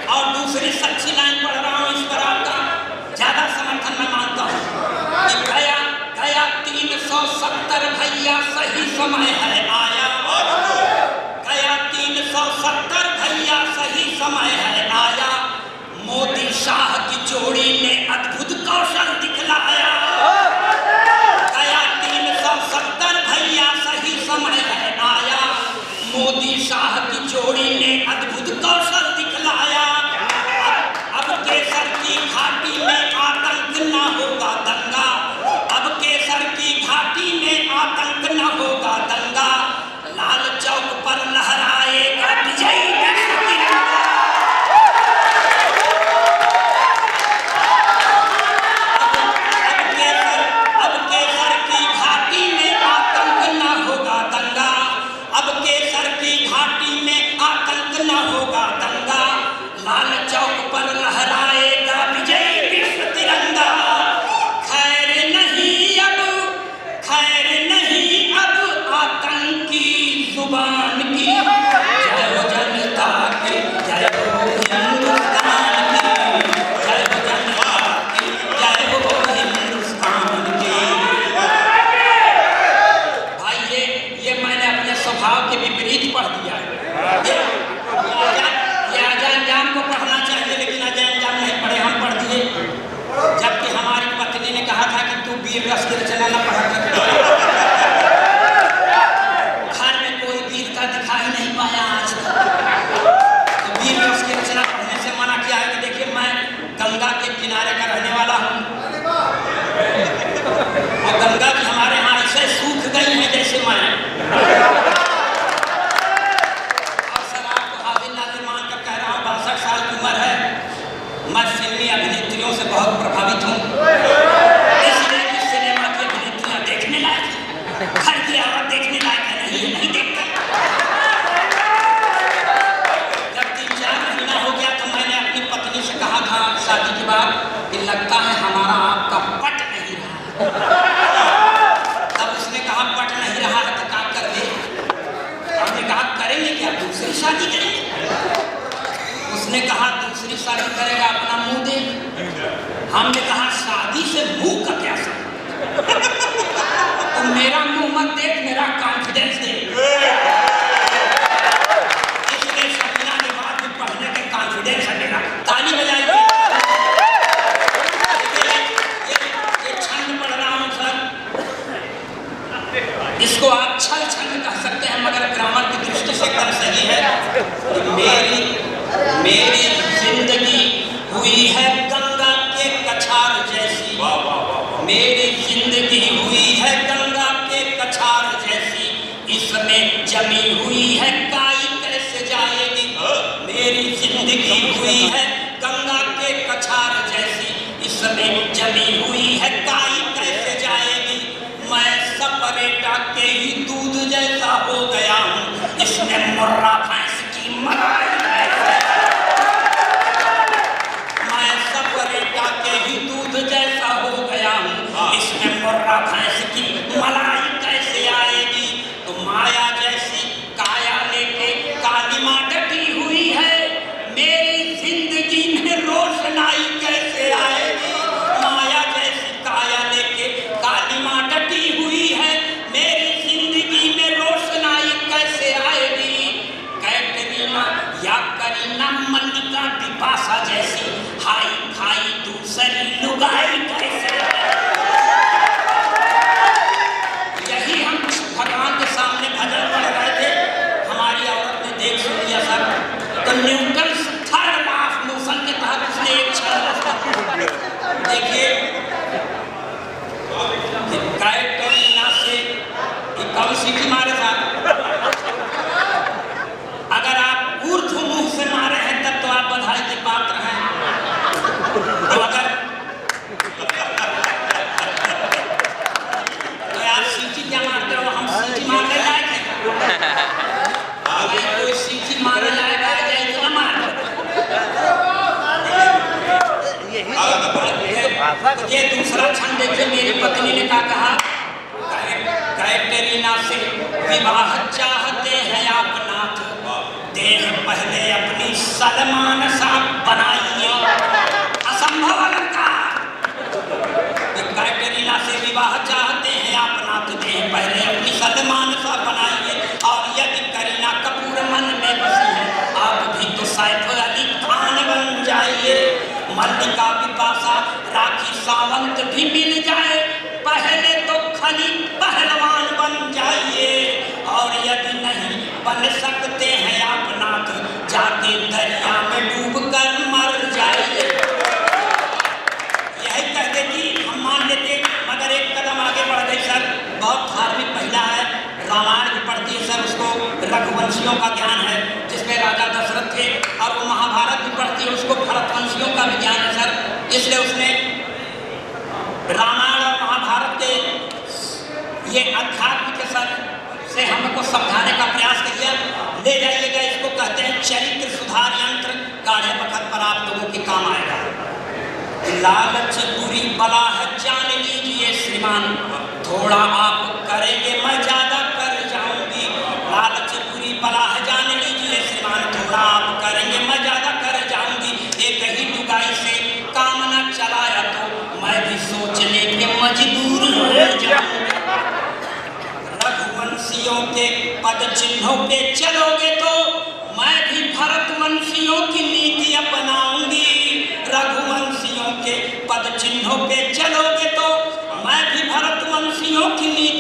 और दूसरी सच्ची लाइन पढ़ रहा हूँ, इस पर आपका ज्यादा समर्थन मैं मानता हूँ कि गया गया 370 भैया सही समय है आया, गया 370 भैया सही समय है आया, मोदी शाह की जोड़ी ने अद्भुत कौशल दिखलाया। गया 370 भैया सही समय है आया, मोदी शाह की जोड़ी ने अद्भुत कौशल दिखलाया। अब केसर की घाटी में आतंक न होगा दंगा, अब केसर की घाटी में आतंक न होगा दंगा, लाल चौक पर लहराएगा विजयी तिरंगा। अब केसर की घाटी में आतंक न होगा दंगा, अब केसर की घाटी में आतंक न होगा दंगा, लाल चौक पर लहराएगा विजयी विश्व तिरंगा। खैर नहीं अब आतंकी जुबान की, जय हो जनता की, जय हो हिंदुस्तान की, जय हो जनता की, जय हो हिंदुस्तान की। भाई ये मैंने अपने स्वभाव के विपरीत पढ़ दिया है। ये अजय जान को पढ़ना चाहिए, लेकिन अजय जान नहीं पढ़े, हम पढ़ दिए। जबकि हमारी पत्नी ने कहा था कि तू वीर रस की रचना न पढ़ा कर। घर में कोई वीरता दिखा ही नहीं पाया आज तक, तो वीर रस की रचना पढ़ने से मना किया है। कि देखिए मैं गंगा के किनारे का रहने वाला हूँ, और गंगा की हमारे यहाँ ऐसे सूख गई है जैसे मैं। मैं फिल्मी अभिनेत्रियों से बहुत प्रभावित हूँ, इसलिए कि सिनेमा की अभिनेत्रियाँ देखने लायक हैं, घर की औरत देखने लायक है नहीं देखते। जब 3-4 महीना हो गया तो मैंने अपनी पत्नी से कहा था शादी के बाद कि लगता है हमारा आपका पट नहीं रहा। तब उसने कहा पट नहीं रहा है तो क्या कर दे। हमने कहा करेंगे क्या, दूसरी शादी करेंगे। उसने कहा दूसरी शादी करेगा अपना मुंह दे। हमने कहा शादी से मुंह का क्या संबंध, तुम मेरा मुंह मत देख, मेरा कॉन्फिडेंस दे। इसलिए सपना के बाद भी पढ़ने के कॉन्फिडेंस है मेरा। ताली बजाइए। ये छंद पढ़ रहा हूँ सर, इसको आप छल छंद कह सकते हैं, मगर ग्रामर की दृष्टि से एकदम सही है। मेरी जिंदगी हुई है गंगा के कछार जैसी, मेरी जिंदगी हुई है गंगा के कछार जैसी, इसमें जमी हुई है काई कैसे जाएगी। मेरी जिंदगी हुई है गंगा के कछार जैसी, इसमें जमी हुई है काई कैसे जाएगी। मैं सपरेटा के ही दूध जैसा हो गया हूँ, इसमें मुर्रा भैंस की मलाई जैसा हो गया हूँ, इसमें मुर्रा भैंस की मलाई कैसे आएगी। तो माया जैसी काया लेके काली माँ डटी हुई है, मेरी जिंदगी में रोशनाई कैसे आएगी। माया जैसी काया लेके काली माँ डटी हुई है, मेरी जिंदगी में रोशनाई कैसे आएगी। कैटरीना या करीना मल्लिका बिपाशा जैसी हाई फाई दूसरी लुगाई कैसे। यही हम भगवान के सामने भजन पढ़ रहे थे, हमारी औरत ने देख सुन लिया सर, तो Newton third law of motion के तहत उसने एक छंद देखिए कैटरीना से कौन सीटी मारे साहब। अगर आप ऊर्ध्व मुंह से मारे हैं तब तो आप बधाई के पात्र हैं, तो अगर तो आप सीटी क्या मारते हो, हम सीटी मारने लायक हैं। अगर कोई सीटी मारने लायक आ जाए तो ना मार। ये दूसरा छंद देखिए, मेरी पत्नी ने क्या कहा। कैटरीना से विवाह चाहते हैं आप नाथ, देह पहले अपनी सलमान सा मल्लिका बिपाशा राखी सावंत भी मिल जाए, पहले तो खली पहलवान बन जाइए, और यदि नहीं बन सकते हैं आप नाथ, जाके दरिया में डूब कर मर जाइए। यही कह देती हम मान लेते, मगर एक कदम आगे बढ़ गई सर। बहुत धार्मिक महिला है, रामायण भी पढ़ती है सर, उसको रघुवंशियों का ज्ञान है जिसमें राजा दशरथ थे, और वो महाभारत भी पढ़ती है, उसको भरतवंशियों का भी ज्ञान है सर। इसलिए उसने रामायण और महाभारत के ये अध्यात्म के सर से हमको समझाने का प्रयास किया। ले जाइएगा, इसको कहते हैं चरित्र सुधार यंत्र, गाढ़े वक्त पर आप लोगों के काम आएगा। लालच बुरी बला है जान लीजिए श्रीमान, थोड़ा आप करेंगे मैं ज्यादा कर जाऊंगी। लालच बुरी बला है जान लीजिए श्रीमान, थोड़ा आप करेंगे मैं ज्यादा कर जाऊंगी। एक ही लुगाई से काम न चलाया तो मैं भी सोचने के मजबूर हो जाऊंगी। रघुवंशियों के पद चिन्हों पे चलोगे तो मैं भी भरतवंशियों की नीति अपनाऊंगी। रघुवंशियों के पद चिन्हों पे चलोगे तो मैं भी भरतवंशियों की नीति